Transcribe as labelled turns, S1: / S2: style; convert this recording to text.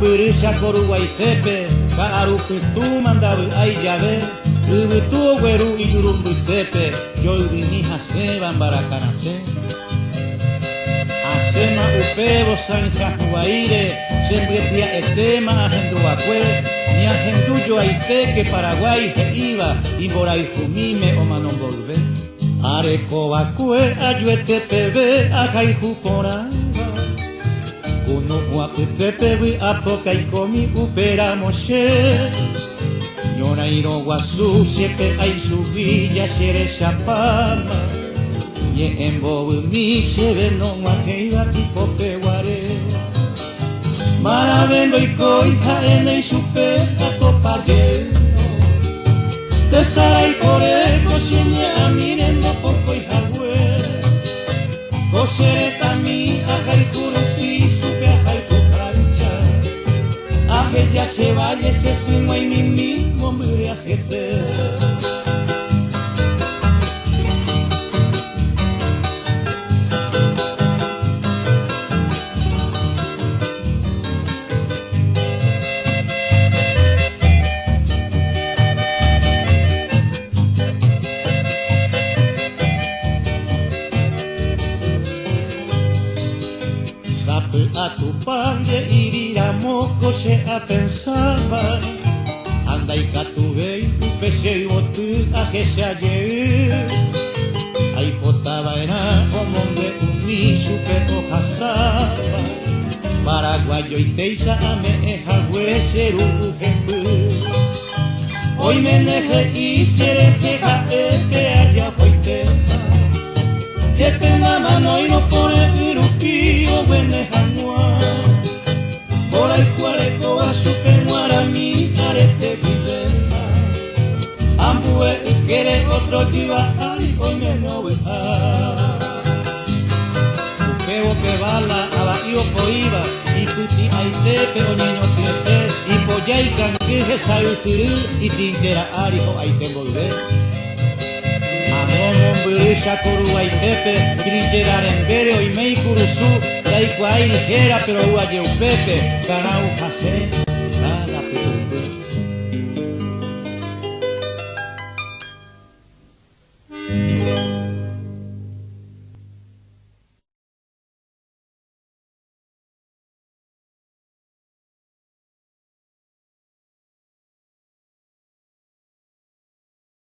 S1: mbyrysha koruguaitepe ka'arupytũ mandavu aijave yvytu ogueru ijurumbytépe joyvymi hasẽva mbarakarasẽ asẽma upévo sãyhahuvaíre chembyepia'etéma ahenduvakue ñahendujoaitéke Paraguay he'íva imborayhumíme omanomboyve arekovakue ajuetepeve ahayhu porãva kunu'uapytépegui apokaikomi upéramoshe ñorairõ guasu chepe'aisuvilla cherechapáma ñe'ẽmbovymi chéve nog̃uahẽiva ipopeguare mbarave ndoikói ha'enéi chupe atopajéno tesaraiporeko cheñe'ãmíre ndopokõihague ko cheretãmi ahayhu rupi chupe ahayhu prancha aheja che valle chesyg̃uaimimi mombyry asyeté Atupande iriramo che apensava andai katuvei upechei boty ahecheajey aipotava'erã omombe umi chupe ohasáva paraguajoitéicha ame'ẽhague cheru'u hemby oimene he'i chereheha'épe ajahoitéma jepenamanoiro pore yrupi oguene hag̃ua oraikuaarekóva chupe guarani areteguyvéva ambue ykére otrojyva'ái oimene ovy'a upévope bala ava'i opoíva ipyti'aitépe oñeñotỹete ipojái kangy hesaysyry itinchera'ári ho'aite mboyve mbyrysha koruguaitépe trincherarembére oiméi kurusu ndaikuaái ligera pero yvajeupépe karão hasẽ